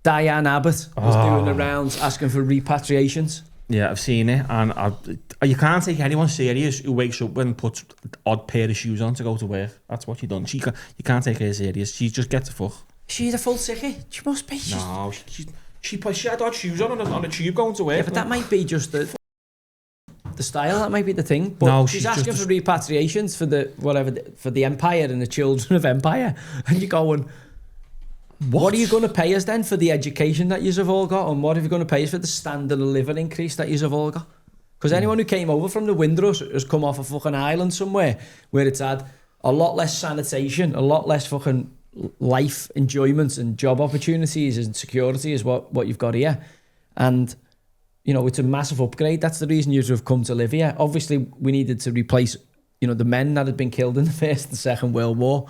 Diane Abbott was doing the rounds asking for repatriations. Yeah, I've seen it, and you can't take anyone serious who wakes up and puts an odd pair of shoes on to go to work. That's what she done. You can't take her serious. She just gets a fuck. She's a full sickie. She must be. No, she had odd shoes on a tube going to work. Yeah, but that might be just the style. That might be the thing. But no, she's asking for repatriations for the empire and the children of empire, and you're going, what are you going to pay us then for the education that you've all got, and what are you going to pay us for the standard of living increase that you've all got? Because anyone who came over from the Windrush has come off a fucking island somewhere where it's had a lot less sanitation, a lot less fucking life enjoyments and job opportunities and security is what you've got here. And, you know, it's a massive upgrade. That's the reason you'd have come to live here. Obviously, we needed to replace, you know, the men that had been killed in the First and Second World War.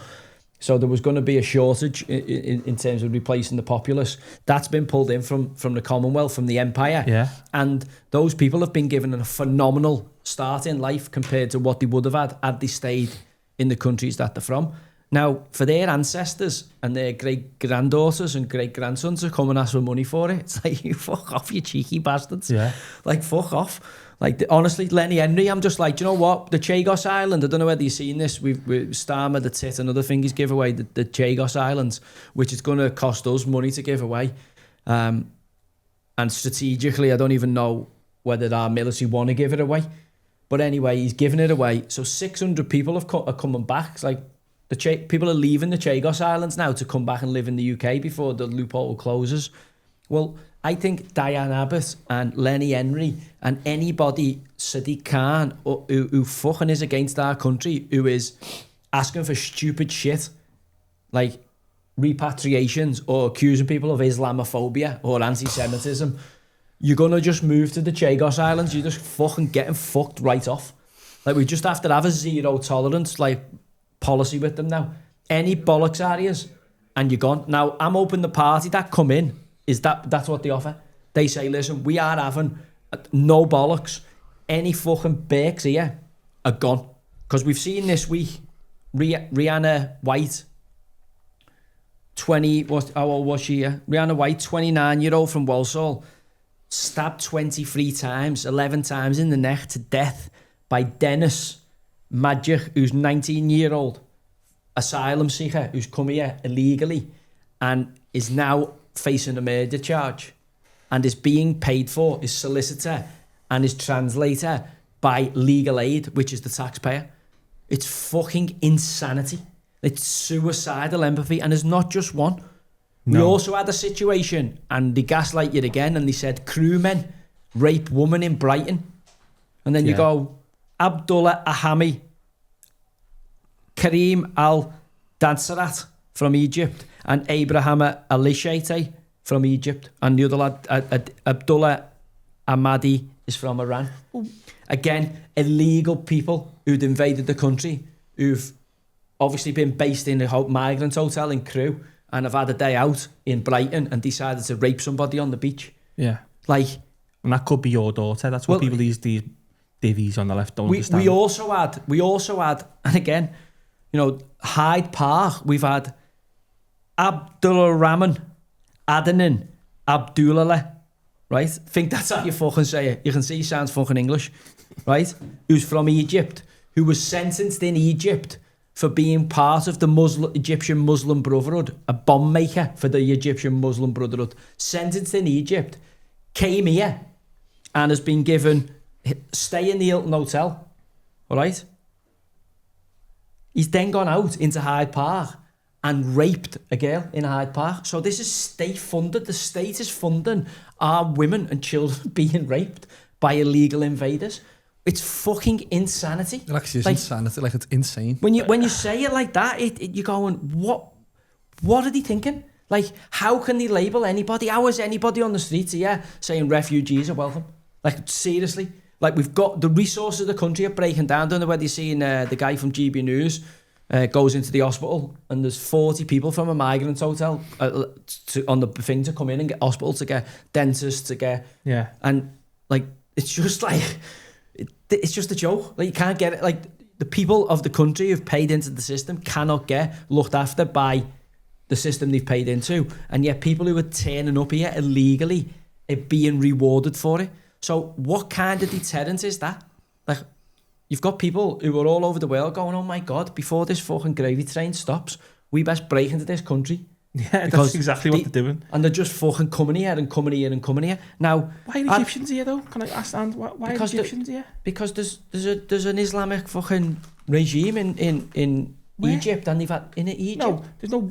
So there was going to be a shortage in terms of replacing the populace. That's been pulled in from the Commonwealth, from the Empire. Yeah. And those people have been given a phenomenal start in life compared to what they would have had they stayed in the countries that they're from. Now, for their ancestors and their great-granddaughters and great-grandsons to come and ask for money for it, it's like, you fuck off, you cheeky bastards. Yeah. Like, fuck off. Like, honestly, Lenny Henry, I'm just like, do you know what? The Chagos Island, I don't know whether you've seen this, we've Starmer, the Tit, another thing he's give away, the Chagos Islands, which is going to cost us money to give away. And strategically, I don't even know whether our military want to give it away. But anyway, he's giving it away. So 600 people are coming back. It's like, people are leaving the Chagos Islands now to come back and live in the UK before the loophole closes. Well, I think Diane Abbott and Lenny Henry and anybody, Sadiq Khan, who fucking is against our country, who is asking for stupid shit like repatriations or accusing people of Islamophobia or anti-Semitism, you're going to just move to the Chagos Islands. You're just fucking getting fucked right off. Like, we just have to have a zero tolerance, like, policy with them now. Any bollocks areas and you're gone. Now, I'm hoping the party that come in is that's what they offer. They say, listen, we are having no bollocks. Any fucking bakes here are gone. Because we've seen this week, Rihanna White, how old was she? Rihanna White, 29-year-old from Walsall, stabbed 23 times, 11 times in the neck to death by Dennis Magic, who's 19-year-old asylum seeker who's come here illegally and is now facing a murder charge and is being paid for, his solicitor and his translator, by legal aid, which is the taxpayer. It's fucking insanity. It's suicidal empathy, and there's not just one. No. We also had a situation, and they gaslight you again, and they said crewmen rape woman in Brighton. And then you go, Abdullah Ahami, Karim Al-Dansarat from Egypt, and Abraham Al-Ishate from Egypt. And the other lad, Abdullah Ahmadi, is from Iran. Again, illegal people who'd invaded the country, who've obviously been based in a migrant hotel in Crewe and have had a day out in Brighton and decided to rape somebody on the beach. Yeah. Like, and that could be your daughter. That's what people, these divvies on the left don't understand. We also had, and again, you know, Hyde Park, we've had Abdullah Rahman Adnan Abdullah, right? Think that's how you fucking say it. You can see he sounds fucking English, right? Who's from Egypt, who was sentenced in Egypt for being part of the Egyptian Muslim Brotherhood, a bomb maker for the Egyptian Muslim Brotherhood, sentenced in Egypt, came here and has been given stay in the Hilton Hotel, all right? He's then gone out into Hyde Park and raped a girl in Hyde Park. So this is state funded. The state is funding our women and children being raped by illegal invaders. It's fucking insanity. It actually is insanity. Like, it's insane. When you say it like that, you're going, what are they thinking? Like, how can they label anybody? How is anybody on the streets here saying refugees are welcome? Like, seriously? Like, we've got the resources of the country are breaking down. Don't know whether you've seen the guy from GB News goes into the hospital and there's 40 people from a migrant hotel on the thing to come in and get hospital, to get dentists, to get... Yeah. And, like, it's just like... It's just a joke. Like, you can't get it. Like, the people of the country who've paid into the system cannot get looked after by the system they've paid into, and yet people who are turning up here illegally are being rewarded for it. So what kind of deterrent is that? Like, you've got people who are all over the world going, oh my God, before this fucking gravy train stops, we best break into this country. Yeah, that's exactly what they're doing. And they're just fucking coming here and coming here and coming here. Now, why are Egyptians here though? Can I ask, and why are Egyptians here? Because there's an Islamic fucking regime in Egypt, and they've had in Egypt. No, there's no.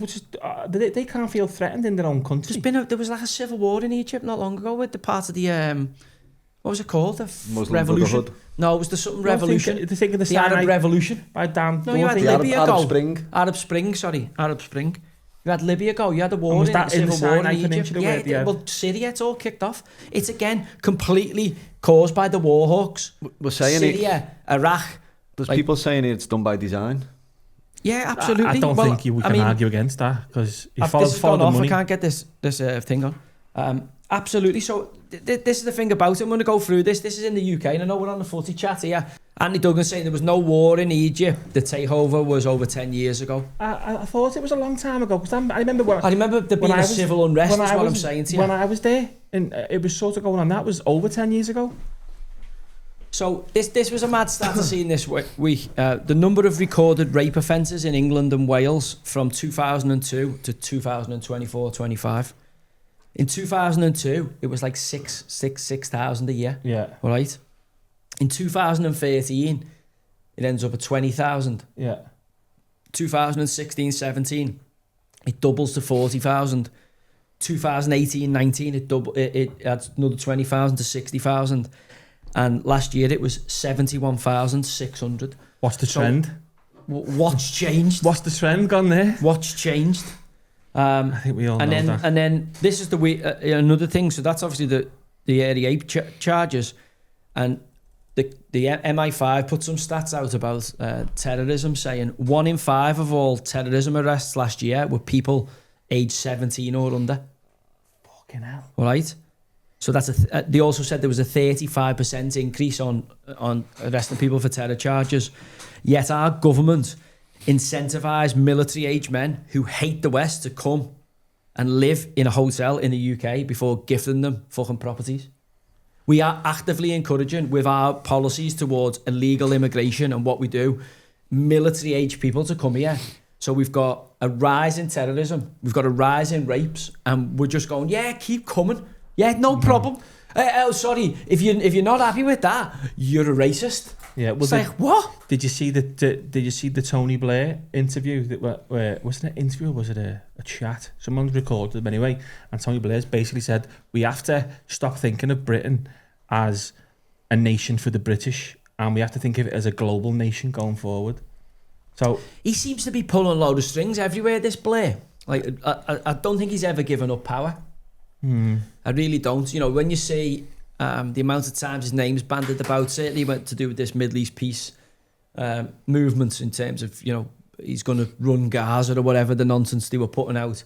They can't feel threatened in their own country. There was like a civil war in Egypt not long ago with the part of the what was it called? The Muslim revolution. Brotherhood. No, it was the something revolution. The thing of the Arab Revolution. By Dan. No, you had the Libya Arab go. Spring. Arab Spring. You had Libya go. You had a war, in civil war in Egypt. Yeah, well, Syria, it's all kicked off. It's again completely caused by the war hawks. We're saying Syria, Iraq. There's people saying it's done by design. Yeah, absolutely. I don't think we can argue against that, because you follow the money. I can't get this thing on. Absolutely. So this is the thing about it. I'm going to go through this. This is in the UK, and I know we're on the footy chat here. Anthony Duggan saying there was no war in Egypt. The takeover was over 10 years ago. I thought it was a long time ago, because I remember there being a civil unrest, is what I'm saying to you. When I was there, and it was sort of going on, that was over 10 years ago. So this was a mad stat to see in this week. The number of recorded rape offences in England and Wales from 2002 to 2024-25. In 2002, it was like 6,000 a year. Yeah. All right. In 2013, it ends up at 20,000. Yeah. 2016-17, it doubles to 40,000. 2018-19, it adds another 20,000 to 60,000. And last year it was 71,600. What's the trend? What's changed? What's the trend gone there? What's changed? I think we all know that. And then this is another thing. So that's obviously the area 8 charges, and the MI5 put some stats out about terrorism, saying 1 in 5 of all terrorism arrests last year were people aged 17 or under. Fucking hell! All right. So that's they also said there was a 35% increase on arresting people for terror charges. Yet our government incentivise military-aged men who hate the West to come and live in a hotel in the UK before gifting them fucking properties. We are actively encouraging, with our policies towards illegal immigration and what we do, military-aged people to come here. So we've got a rise in terrorism, we've got a rise in rapes, and we're just going, yeah, keep coming. Yeah, no problem. Sorry, if you're not happy with that, you're a racist. Yeah, well, it's like, what? Did you see the Tony Blair interview? Where wasn't it an interview or was it a chat? Someone recorded them anyway, and Tony Blair's basically said we have to stop thinking of Britain as a nation for the British, and we have to think of it as a global nation going forward. So he seems to be pulling a load of strings everywhere, this Blair. Like, I don't think he's ever given up power. I really don't. You know, when you see the amount of times his name's bandied about, certainly went to do with this Middle East peace movement, in terms of, you know, he's going to run Gaza or whatever the nonsense they were putting out.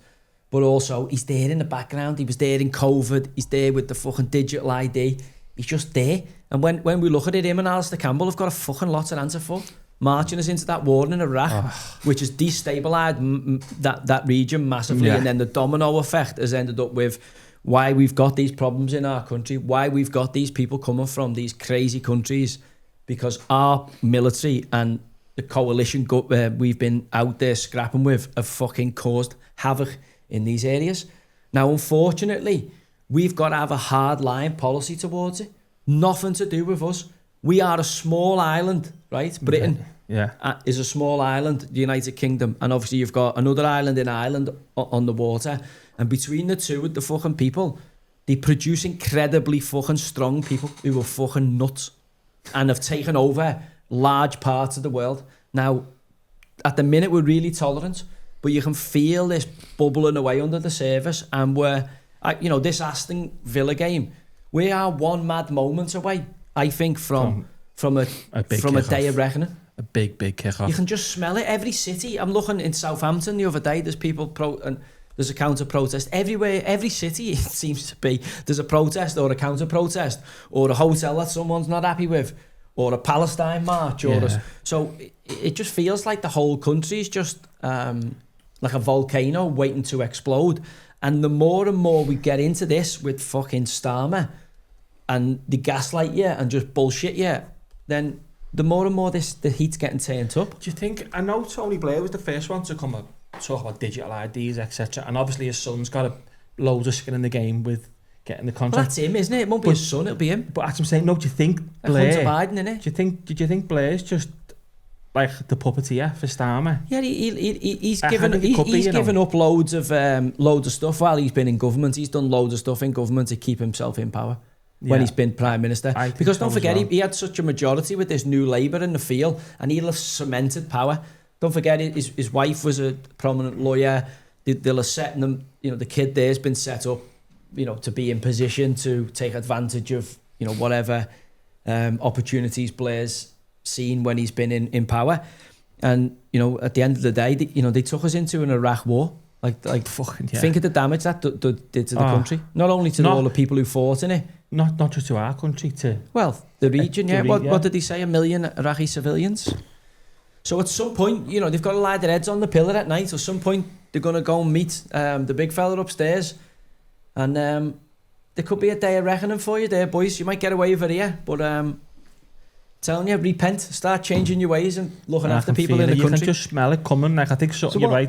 But also, he's there in the background. He was there in COVID. He's there with the fucking digital ID. He's just there. And when we look at it, him and Alistair Campbell have got a fucking lot to answer for. Marching us into that war in Iraq, which has destabilised that region massively. Yeah. And then the domino effect has ended up with why we've got these problems in our country, why we've got these people coming from these crazy countries, because our military and the coalition we've been out there scrapping with have fucking caused havoc in these areas. Now, unfortunately, we've got to have a hard line policy towards it. Nothing to do with us. We are a small island, right? Britain is a small island, the United Kingdom, and obviously you've got another island in Ireland on the water. And between the two, with the fucking people, they produce incredibly fucking strong people who are fucking nuts and have taken over large parts of the world. Now, at the minute, we're really tolerant, but you can feel this bubbling away under the surface. And this Aston Villa game, we are one mad moment away, I think, from a day of reckoning. A big kick-off. You can just smell it. Every city. I'm looking in Southampton the other day. There's people and there's a counter-protest everywhere. Every city, it seems to be, there's a protest or a counter-protest or a hotel that someone's not happy with or a Palestine march. So it just feels like the whole country's just like a volcano waiting to explode. And the more and more we get into this with fucking Starmer and the gaslight you and just bullshit you, then the more and more the heat's getting turned up. Do you think, I know Tony Blair was the first one to come up, talk about digital IDs, etc. And obviously his son's got loads of skin in the game with getting the contract. Well, that's him, isn't it? It won't be his son, it'll be him. But as I'm saying, no, do you think Hunter Blair... Biden, innit? Do you think Blair's just like the puppeteer for Starmer? Yeah, he's I given think he could be, you know. given up loads of stuff while he's been in government. He's done loads of stuff in government to keep himself in power when he's been Prime Minister. Because don't forget, he had such a majority with this new Labour in the field, and he'll have cemented power. Don't forget, his wife was a prominent lawyer. They'll have set them, the kid there's been set up, to be in position to take advantage of, whatever opportunities Blair's seen when he's been in power. And, at the end of the day, they took us into an Iraq war. Like fucking yeah. Think of the damage that did to the country. Not only to all the people who fought in it. Not just to our country, to... Well, the region, yeah. What did they say? 1 million Iraqi civilians? So at some point, they've got to lie their heads on the pillar at night. At some point, they're going to go and meet the big fella upstairs. And there could be a day of reckoning for you there, boys. You might get away with it here. But telling you, repent. Start changing your ways and looking after people in the country. You can just smell it coming. I think you're right.